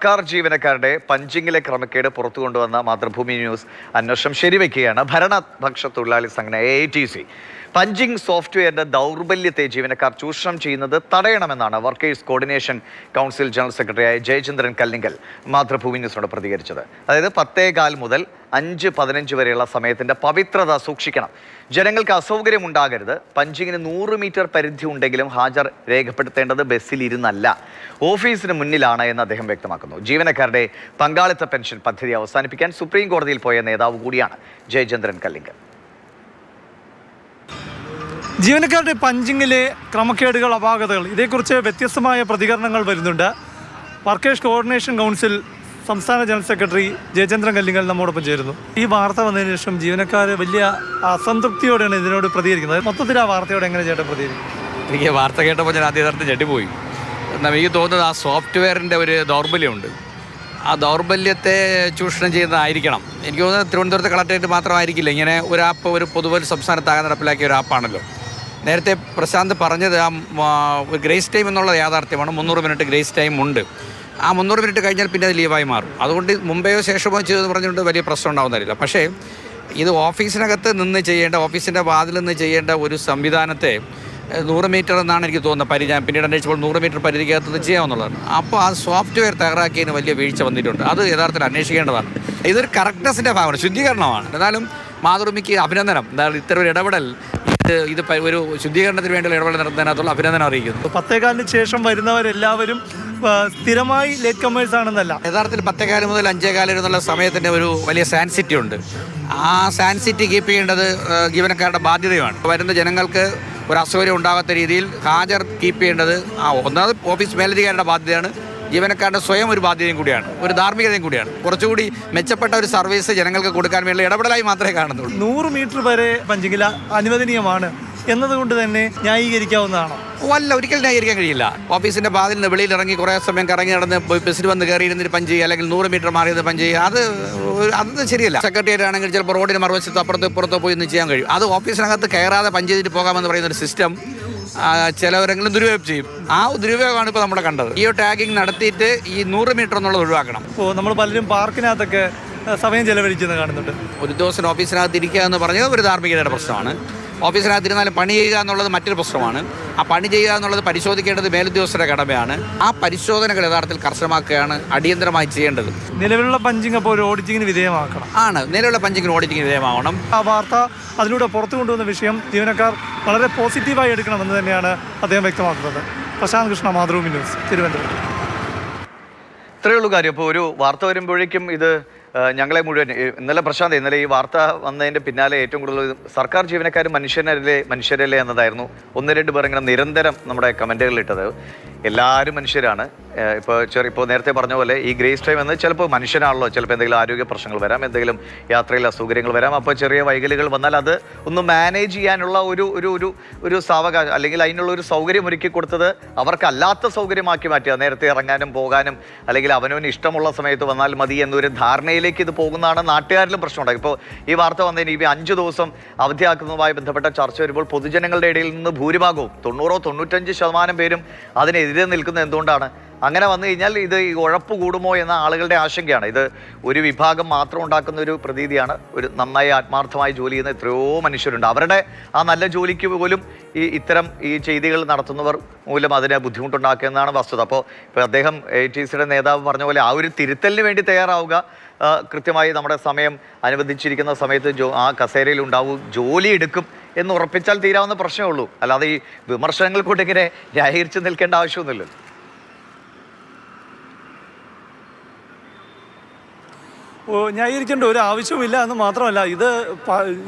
സർക്കാർ ജീവനക്കാരുടെ പഞ്ചിങ്ങിലെ ക്രമക്കേട് പുറത്തു കൊണ്ടുവന്ന മാതൃഭൂമി ന്യൂസ് അന്വേഷണം ശരിവെക്കുകയാണ്. ഭരണപക്ഷ തൊഴിലാളി സംഘടന AITC പഞ്ചിങ് സോഫ്റ്റ്വെയറിന്റെ ദൗർബല്യത്തെ ജീവനക്കാർ ചൂഷണം ചെയ്യുന്നത് തടയണമെന്നാണ് വർക്കേഴ്സ് കോർഡിനേഷൻ കൗൺസിൽ ജനറൽ സെക്രട്ടറിയായ ജയചന്ദ്രൻ കല്ലിങ്കൽ മാതൃഭൂമി ന്യൂസിനോട് പ്രതികരിച്ചത്. അതായത് 10:15 മുതൽ 5:15 വരെയുള്ള സമയത്തിന്റെ പവിത്രത സൂക്ഷിക്കണം. ജനങ്ങൾക്ക് അസൗകര്യം ഉണ്ടാകരുത്. പഞ്ചിങ്ങിന് 100 മീറ്റർ പരിധി ഉണ്ടെങ്കിലും ഹാജർ രേഖപ്പെടുത്തേണ്ടത് ബസ്സിലിരുന്നല്ല, ഓഫീസിന് മുന്നിലാണ് എന്ന് അദ്ദേഹം വ്യക്തമാക്കുന്നു. ജീവനക്കാരുടെ പങ്കാളിത്ത പെൻഷൻ പദ്ധതി അവസാനിപ്പിക്കാൻ സുപ്രീം കോടതിയിൽ പോയ നേതാവ് കൂടിയാണ് ജയചന്ദ്രൻ കല്ലിങ്കൽ. ജീവനക്കാരുടെ പഞ്ചിങ്ങിലെ ക്രമക്കേടുകൾ, അപാകതകൾ, ഇതേക്കുറിച്ച് വ്യത്യസ്തമായ പ്രതികരണങ്ങൾ വരുന്നുണ്ട്. വർക്കേഴ്സ് കോർഡിനേഷൻ കൗൺസിൽ സംസ്ഥാന ജനറൽ സെക്രട്ടറി ജയചന്ദ്രൻ കല്ലിങ്കൽ നമ്മോടൊപ്പം ചേരുന്നു. ഈ വാർത്ത വന്നതിന് ശേഷം ജീവനക്കാർ വലിയ അസംതൃപ്തിയോടെയാണ് ഇതിനോട് പ്രതികരിക്കുന്നത്. മൊത്തത്തിൽ ആ വാർത്തയോടെ എങ്ങനെ ചേട്ടൻ പ്രതികരിക്കും? എനിക്ക് വാർത്ത കേട്ടപ്പോൾ ഞാൻ ആദ്യത്തെ ഞെട്ടിപ്പോയി. എന്നാൽ എനിക്ക് തോന്നുന്നത് ആ സോഫ്റ്റ്വെയറിൻ്റെ ഒരു ദൗർബല്യമുണ്ട്. ആ ദൗർബല്യത്തെ ചൂഷണം ചെയ്യുന്നതായിരിക്കണം. എനിക്ക് തോന്നുന്നത് തിരുവനന്തപുരത്ത് കളക്ടറേറ്റ് മാത്രമായിരിക്കില്ല. ഇങ്ങനെ ഒരു ആപ്പ് ഒരു പൊതുവെ സംസ്ഥാനത്താകെ നടപ്പിലാക്കിയ ഒരു ആപ്പാണല്ലോ. നേരത്തെ പ്രശാന്ത് പറഞ്ഞത് ഒരു ഗ്രേസ് ടൈം എന്നുള്ള യാഥാർത്ഥ്യമാണ്. 300 മിനിറ്റ് ഗ്രേസ് ടൈം ഉണ്ട്. ആ 300 മിനിറ്റ് കഴിഞ്ഞാൽ പിന്നെ അത് ലീവായി മാറും. അതുകൊണ്ട് മുമ്പെയോ ശേഷമോ ചെയ്തെന്ന് പറഞ്ഞുകൊണ്ട് വലിയ പ്രശ്നം ഉണ്ടാവുന്നില്ല. പക്ഷേ ഇത് ഓഫീസിനകത്ത് നിന്ന് ചെയ്യേണ്ട, ഓഫീസിൻ്റെ വാതിൽ നിന്ന് ചെയ്യേണ്ട ഒരു സംവിധാനത്തെ 100 മീറ്റർ എന്നാണ് എനിക്ക് തോന്നുന്നത് പരിധി. ഞാൻ പിന്നീട് അന്വേഷിച്ചപ്പോൾ 100 മീറ്റർ പരിധിക്കകത്ത് ചെയ്യാമെന്നുള്ളതാണ്. അപ്പോൾ ആ സോഫ്റ്റ്വെയർ തയ്യാറാക്കിയതിന് വലിയ വീഴ്ച വന്നിട്ടുണ്ട്. അത് യഥാർത്ഥത്തിൽ അന്വേഷിക്കേണ്ടതാണ്. ഇതൊരു കറക്റ്റ്നെസ്സിൻ്റെ ഭാഗമാണ്, ശുദ്ധീകരണമാണ്. എന്നാലും മാതൃഭൂമിക്ക് അഭിനന്ദനം. എന്താണ് ഇത്തരം ഒരു ഇടപെടൽ, ഇത് ഒരു ശുദ്ധീകരണത്തിന് വേണ്ടിയുള്ള ഇടപെടൽ നടത്തുന്നതിനകത്തുള്ള അഭിനന്ദനം അറിയിക്കുന്നു. 10:15 ശേഷം വരുന്നവരെല്ലാവരും സ്ഥിരമായി ലേറ്റ് കമേഴ്സ് ആണെന്നല്ല. യഥാർത്ഥത്തിൽ 10:15 മുതൽ 5:15 എന്നുള്ള സമയത്തിൻ്റെ ഒരു വലിയ സാൻസിറ്റി ഉണ്ട്. ആ സാൻസിറ്റി കീപ്പ് ചെയ്യേണ്ടത് ജീവനക്കാരുടെ ബാധ്യതയുമാണ്. വരുന്ന ജനങ്ങൾക്ക് ഒരു അസൗകര്യം ഉണ്ടാകാത്ത രീതിയിൽ ഹാജർ കീപ്പ് ചെയ്യേണ്ടത് ഒന്നാമത് ഓഫീസ് മേലധികാരിയുടെ ബാധ്യതയാണ്. ജീവനക്കാരുടെ സ്വയം ഒരു ബാധ്യതയും കൂടിയാണ്, ഒരു ധാർമ്മികതയും കൂടിയാണ്. കുറച്ചുകൂടി മെച്ചപ്പെട്ട ഒരു സർവീസ് ജനങ്ങൾക്ക് കൊടുക്കാൻ വേണ്ടി ഇടപെടലായി മാത്രമേ കാണുന്നുള്ളൂ. 100 മീറ്റർ വരെ പഞ്ചിങ്ങിൽ അനുവദനീയമാണ് എന്നതുകൊണ്ട് തന്നെ ന്യായീകരിക്കാവുന്നതാണോ? അല്ല, ഒരിക്കലും ന്യായീകരിക്കാൻ കഴിയില്ല. ഓഫീസിൻ്റെ വാതിൽ നിന്ന് വെളിയിൽ ഇറങ്ങി കുറേ സമയം കറങ്ങി നടന്ന് ബസ്സിൽ വന്ന് കയറി ഇരുന്നിട്ട് പഞ്ച് ചെയ്യുക, അല്ലെങ്കിൽ 100 മീറ്റർ മാറിയത് പഞ്ച് ചെയ്യുക, അത് ശരിയല്ല. സെക്രട്ടേറിയറ്റ് ആണെങ്കിൽ ചിലപ്പോൾ റോഡിന് മറുവശത്തോ അപ്പുറത്തോ ഇപ്പുറത്തോ പോയി ഒന്ന് ചെയ്യാൻ കഴിയും. അത് ഓഫീസിനകത്ത് കയറാതെ പഞ്ച് ചെയ്തിട്ട് പോകാമെന്ന് പറയുന്ന ഒരു സിസ്റ്റം ചിലവരെങ്കിലും ദുരുപയോഗം ചെയ്യും. ആ ദുരുപയോഗമാണ് ഇപ്പോൾ നമ്മുടെ കണ്ടത്. ജിയോ ടാഗിങ് നടത്തിയിട്ട് ഈ 100 മീറ്റർ എന്നുള്ളത് ഒഴിവാക്കണം. ഇപ്പോൾ നമ്മൾ പലരും പാർക്കിനകത്തൊക്കെ സമയം ചെലവഴിക്കുന്നത് കാണുന്നുണ്ട്. ഒരു ദിവസം ഓഫീസിനകത്ത് ഇരിക്കുക എന്ന് പറഞ്ഞത് ഒരു ധാർമ്മികതയുടെ പ്രശ്നമാണ്. ഓഫീസിനകത്ത് ഇരുന്നാലും പണി ചെയ്യുക എന്നുള്ളത് മറ്റൊരു പ്രശ്നമാണ്. ആ പണി ചെയ്യുക എന്നുള്ളത് പരിശോധിക്കേണ്ടത് മേലുദ്യോഗസ്ഥരുടെ കടമയാണ്. ആ പരിശോധനകൾ യഥാർത്ഥത്തിൽ കർശനമാക്കുകയാണ് അടിയന്തരമായി ചെയ്യേണ്ടത്. നിലവിലുള്ള പഞ്ചിങ് അപ്പോൾ ഒരു ഓഡിറ്റിങ്ങിന് വിധേയമാക്കണം. നിലവിലുള്ള പഞ്ചിങ്ങിന് ഓഡിറ്റിങ്ങിന് വിധേയമാവണം. ആ വാർത്ത അതിലൂടെ പുറത്തു കൊണ്ടുവന്ന വിഷയം ജീവനക്കാർ വളരെ പോസിറ്റീവായി എടുക്കണമെന്ന് തന്നെയാണ് അദ്ദേഹം വ്യക്തമാക്കുന്നത്. പ്രശാന്ത് കൃഷ്ണ, മാതൃഭൂമി ന്യൂസ്, തിരുവനന്തപുരം. ഇത്രയേ ഉള്ളൂ കാര്യം. ഇപ്പോൾ ഒരു വാർത്ത വരുമ്പോഴേക്കും ഇത് ഞങ്ങളെ മുഴുവൻ ഇന്നലെ ഈ വാർത്ത വന്നതിൻ്റെ പിന്നാലെ ഏറ്റവും കൂടുതൽ സർക്കാർ ജീവനക്കാർ മനുഷ്യരല്ലേ എന്നതായിരുന്നു 1-2 പേർ ഇങ്ങനെ നിരന്തരം നമ്മുടെ കമൻറ്റുകളിൽ ഇട്ടത്. എല്ലാവരും മനുഷ്യരാണ്. ഇപ്പോൾ നേരത്തെ പറഞ്ഞ പോലെ ഈ ഗ്രേസ് ടൈം എന്ന് ചിലപ്പോൾ മനുഷ്യനാണല്ലോ, ചിലപ്പോൾ എന്തെങ്കിലും ആരോഗ്യ പ്രശ്നങ്ങൾ വരാം, എന്തെങ്കിലും യാത്രയിൽ അസൗകര്യങ്ങൾ വരാം. അപ്പോൾ ചെറിയ വൈകലുകൾ വന്നാൽ അത് ഒന്ന് മാനേജ് ചെയ്യാനുള്ള ഒരു സാവകാശം, അല്ലെങ്കിൽ അതിനുള്ള ഒരു സൗകര്യം ഒരുക്കി കൊടുത്തത് അവർക്കല്ലാത്ത സൗകര്യമാക്കി മാറ്റുക. നേരത്തെ ഇറങ്ങാനും പോകാനും, അല്ലെങ്കിൽ അവനവന് ഇഷ്ടമുള്ള സമയത്ത് വന്നാൽ മതി എന്നൊരു ധാരണയിലേക്ക് ഇത് പോകുന്നതാണ് നാട്ടുകാരിലും പ്രശ്നമുണ്ടാകും. ഇപ്പോൾ ഈ വാർത്ത വന്നതിന് ഈ 5 ദിവസം അവധിയാക്കുന്നതുമായി ബന്ധപ്പെട്ട ചർച്ച വരുമ്പോൾ പൊതുജനങ്ങളുടെ ഇടയിൽ നിന്ന് ഭൂരിഭാഗവും 90-95% പേരും അതിനെതിരെ നിൽക്കുന്നത് എന്തുകൊണ്ടാണ്? അങ്ങനെ വന്നു കഴിഞ്ഞാൽ ഇത് ഉഴപ്പ് കൂടുമോ എന്ന ആളുകളുടെ ആശങ്കയാണ്. ഇത് ഒരു വിഭാഗം മാത്രം ഉണ്ടാക്കുന്ന ഒരു പ്രതീതിയാണ്. ഒരു നന്നായി ആത്മാർത്ഥമായി ജോലി ചെയ്യുന്ന എത്രയോ മനുഷ്യരുണ്ട്. അവരുടെ ആ നല്ല ജോലിക്ക് പോലും ഇത്തരം ചെയ്തികൾ നടത്തുന്നവർ മൂലം അതിനെ ബുദ്ധിമുട്ടുണ്ടാക്കുന്നതാണ് വസ്തുത. ഇപ്പോൾ അദ്ദേഹം AITCയുടെ നേതാവ് പറഞ്ഞ പോലെ ആ ഒരു തിരുത്തലിന് വേണ്ടി തയ്യാറാവുക. കൃത്യമായി നമ്മുടെ സമയം അനുവദിച്ചിരിക്കുന്ന സമയത്ത് ആ കസേരയിൽ ഉണ്ടാവും, ജോലി എടുക്കും എന്ന് ഉറപ്പിച്ചാൽ തീരാവുന്ന പ്രശ്നമേ ഉള്ളൂ. അല്ലാതെ ഈ വിമർശനങ്ങൾ കൊണ്ട് ഇങ്ങനെ ന്യായീകരിച്ച് നിൽക്കേണ്ട ആവശ്യമൊന്നുമില്ല. ന്യായീകരിക്കേണ്ട ഒരു ആവശ്യവുമില്ല എന്ന് മാത്രമല്ല, ഇത്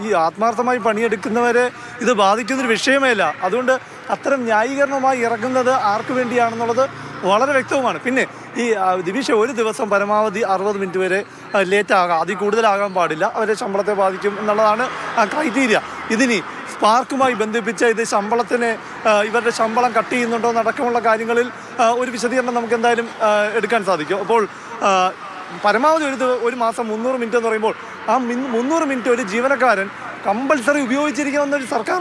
ഈ ആത്മാർത്ഥമായി പണിയെടുക്കുന്നവരെ ഇത് ബാധിക്കുന്നൊരു വിഷയമേ അല്ല. അതുകൊണ്ട് അത്തരം ന്യായീകരണമായി ഇറങ്ങുന്നത് ആർക്ക് വേണ്ടിയാണെന്നുള്ളത് വളരെ വ്യക്തവുമാണ്. പിന്നെ ഈ ദിവിഷ ഒരു ദിവസം പരമാവധി 60 മിനിറ്റ് വരെ ലേറ്റ് ആകാം, അതിൽ കൂടുതലാകാൻ പാടില്ല. അവരെ ശമ്പളത്തെ ബാധിക്കും എന്നുള്ളതാണ് ആ ക്രൈറ്റീരിയ. ഇതിനി സ്പാർക്കുമായി ബന്ധിപ്പിച്ച ഇത് ഇവരുടെ ശമ്പളം കട്ട് ചെയ്യുന്നുണ്ടോ എന്നടക്കമുള്ള കാര്യങ്ങളിൽ ഒരു വിശദീകരണം നമുക്ക് എന്തായാലും എടുക്കാൻ സാധിക്കും. അപ്പോൾ പരമാവധി ഒരു മാസം 300 മിനിറ്റ് എന്ന് പറയുമ്പോൾ ആ 300 മിനിറ്റ് ഒരു ജീവനക്കാരൻ കമ്പൽസറി ഉപയോഗിച്ചിരിക്കണമെന്നൊരു സർക്കാർ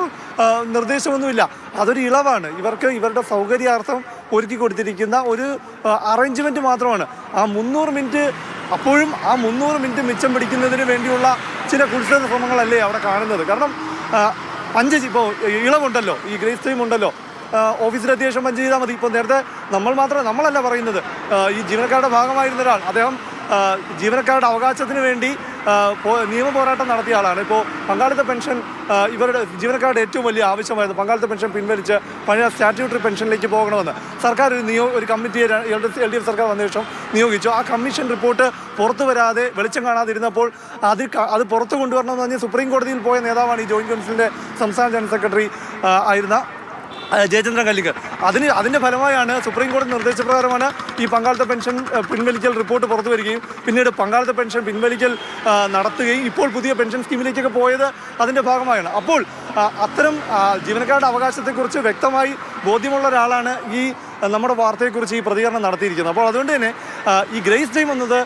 നിർദ്ദേശമൊന്നുമില്ല. അതൊരു ഇളവാണ്. ഇവർക്ക് ഇവരുടെ സൗകര്യാർത്ഥം ഒരുക്കി കൊടുത്തിരിക്കുന്ന ഒരു അറേഞ്ച്മെൻറ്റ് മാത്രമാണ്. ആ 300 മിനിറ്റ് അപ്പോഴും ആ 300 മിനിറ്റ് മിച്ചം പിടിക്കുന്നതിന് വേണ്ടിയുള്ള ചില കുൽസിത ശ്രമങ്ങളല്ലേ അവിടെ കാണുന്നത്. കാരണം ഇപ്പോൾ ഇളവുണ്ടല്ലോ, ഈ ഗ്രേസ് ടൈം ഉണ്ടല്ലോ, ഓഫീസിലെത്തിയ ശേഷം പഞ്ച് ചെയ്താൽ മതി. ഇപ്പോൾ നേരത്തെ നമ്മളല്ല പറയുന്നത്, ഈ ജീവനക്കാരുടെ ഭാഗമായിരുന്ന ഒരാൾ, അദ്ദേഹം ജീവനക്കാരുടെ അവകാശത്തിന് വേണ്ടി നിയമ പോരാട്ടം നടത്തിയ ആളാണ്. ഇപ്പോൾ പങ്കാളിത്ത പെൻഷൻ ഇവരുടെ ജീവനക്കാരുടെ ഏറ്റവും വലിയ ആവശ്യമായിരുന്നു. പങ്കാളിത്ത പെൻഷൻ പിൻവലിച്ച് പഴയ സ്റ്റാറ്റ്യൂട്ടറി പെൻഷനിലേക്ക് പോകണമെന്ന് സർക്കാർ ഒരു കമ്മിറ്റിയെ LDF സർക്കാർ വന്ന ശേഷം നിയോഗിച്ചു. ആ കമ്മീഷൻ റിപ്പോർട്ട് പുറത്തു വരാതെ വെളിച്ചം കാണാതിരുന്നപ്പോൾ അത് പുറത്തു കൊണ്ടുവരണമെന്ന് പറഞ്ഞ് സുപ്രീം കോടതിയിൽ പോയ നേതാവാണ് ഈ ജോയിന്റ് കൗൺസിലിൻ്റെ സംസ്ഥാന ജനറൽ സെക്രട്ടറി ആയിരുന്ന ജയചന്ദ്രൻ കല്ലിങ്കൽ. അതിൻ്റെ ഫലമായാണ് സുപ്രീം കോടതി നിർദ്ദേശപ്രകാരമാണ് ഈ പങ്കാളിത്ത പെൻഷൻ പിൻവലിക്കൽ റിപ്പോർട്ട് പുറത്തു വരികയും പിന്നീട് പങ്കാളിത്ത പെൻഷൻ പിൻവലിക്കൽ നടത്തുകയും ഇപ്പോൾ പുതിയ പെൻഷൻ സ്കീമിലേക്കൊക്കെ പോയത് അതിൻ്റെ ഭാഗമായാണ്. അപ്പോൾ അത്തരം ജീവനക്കാരുടെ അവകാശത്തെക്കുറിച്ച് വ്യക്തമായി ബോധ്യമുള്ള ഒരാളാണ് ഈ നമ്മുടെ വാർത്തയെക്കുറിച്ച് ഈ പ്രതികരണം നടത്തിയിരിക്കുന്നത്. അപ്പോൾ അതുകൊണ്ട് തന്നെ ഈ ഗ്രേസ് ടൈം എന്നത്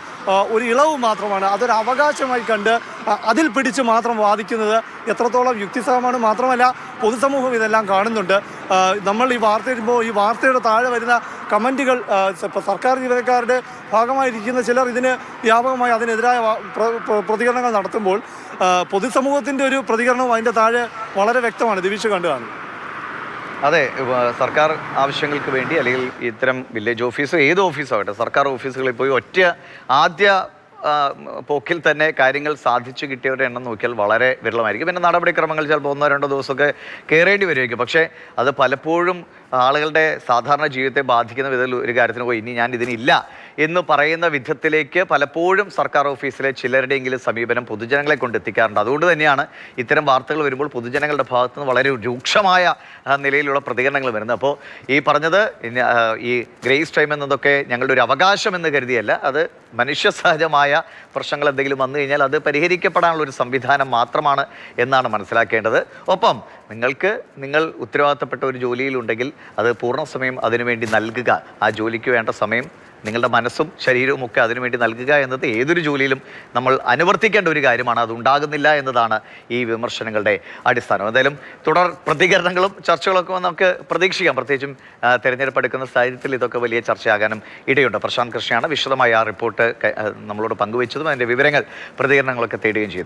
ഒരു ഇളവ് മാത്രമാണ്. അതൊരു അവകാശമായി കണ്ട് അതിൽ പിടിച്ച് മാത്രം വാദിക്കുന്നത് എത്രത്തോളം യുക്തിസഹമാണ്. മാത്രമല്ല പൊതുസമൂഹം ഇതെല്ലാം കാണുന്നുണ്ട്. നമ്മൾ ഈ വാർത്ത വരുമ്പോൾ ഈ വാർത്തയുടെ താഴെ വരുന്ന കമൻറ്റുകൾ, സർക്കാർ ജീവനക്കാരുടെ ഭാഗമായിരിക്കുന്ന ചിലർ ഇതിന് വ്യാപകമായി അതിനെതിരായ പ്രതികരണങ്ങൾ നടത്തുമ്പോൾ പൊതുസമൂഹത്തിൻ്റെ ഒരു പ്രതികരണവും അതിൻ്റെ താഴെ വളരെ വ്യക്തമാണ്. ദിവിഷ കണ്ടു കാണും. അതെ, സർക്കാർ ആവശ്യങ്ങൾക്ക് വേണ്ടി അല്ലെങ്കിൽ ഇത്തരം വില്ലേജ് ഓഫീസോ ഏത് ഓഫീസാവട്ടെ, സർക്കാർ ഓഫീസുകളിൽ പോയി ആദ്യ പോക്കിൽ തന്നെ കാര്യങ്ങൾ സാധിച്ചു കിട്ടിയവരുടെ എണ്ണം നോക്കിയാൽ വളരെ വിരളമായിരിക്കും. പിന്നെ നടപടിക്രമങ്ങൾ ചിലപ്പോൾ 1-2 ദിവസമൊക്കെ കയറേണ്ടി വരുമായിരിക്കും. പക്ഷേ അത് പലപ്പോഴും ആളുകളുടെ സാധാരണ ജീവിതത്തെ ബാധിക്കുന്ന വിധത്തിൽ ഒരു കാര്യത്തിന് പോയി ഇനി ഞാൻ ഇതിനില്ല എന്ന് പറയുന്ന വിധത്തിലേക്ക് പലപ്പോഴും സർക്കാർ ഓഫീസിലെ ചിലരുടെയെങ്കിലും സമീപനം പൊതുജനങ്ങളെ കൊണ്ട് എത്തിക്കാറുണ്ട്. അതുകൊണ്ട് തന്നെയാണ് ഇത്തരം വാർത്തകൾ വരുമ്പോൾ പൊതുജനങ്ങളുടെ ഭാഗത്തു നിന്ന് വളരെ രൂക്ഷമായ നിലയിലുള്ള പ്രതികരണങ്ങൾ വരുന്നത്. അപ്പോൾ ഈ പറഞ്ഞത് ഈ ഗ്രേസ് ടൈം എന്നതൊക്കെ ഞങ്ങളുടെ ഒരു അവകാശം എന്ന് കരുതിയല്ല, അത് മനുഷ്യ സഹജമായ പ്രശ്നങ്ങൾ എന്തെങ്കിലും വന്നു കഴിഞ്ഞാൽ അത് പരിഹരിക്കപ്പെടാനുള്ള ഒരു സംവിധാനം മാത്രമാണ് എന്നാണ് മനസ്സിലാക്കേണ്ടത്. ഒപ്പം നിങ്ങൾ ഉത്തരവാദിത്തപ്പെട്ട ഒരു ജോലിയിലുണ്ടെങ്കിൽ അത് പൂർണ്ണസമയം അതിനുവേണ്ടി നൽകുക. ആ ജോലിക്ക് വേണ്ട സമയം നിങ്ങളുടെ മനസ്സും ശരീരവും ഒക്കെ അതിനുവേണ്ടി നൽകുക എന്നത് ഏതൊരു ജോലിയിലും നമ്മൾ അനുവർത്തിക്കേണ്ട ഒരു കാര്യമാണ്. അത് ഉണ്ടാകുന്നില്ല എന്നതാണ് ഈ വിമർശനങ്ങളുടെ അടിസ്ഥാനം. എന്തായാലും തുടർ പ്രതികരണങ്ങളും ചർച്ചകളൊക്കെ നമുക്ക് പ്രതീക്ഷിക്കാം. പ്രത്യേകിച്ചും തെരഞ്ഞെടുപ്പ് എടുക്കുന്ന സാഹചര്യത്തിൽ ഇതൊക്കെ വലിയ ചർച്ചയാകാനും ഇടയുണ്ട്. പ്രശാന്ത് കൃഷ്ണയാണ് വിശദമായ ആ റിപ്പോർട്ട് നമ്മളോട് പങ്കുവച്ചതും അതിൻ്റെ വിവരങ്ങൾ പ്രതികരണങ്ങളൊക്കെ തേടുകയും ചെയ്തത്.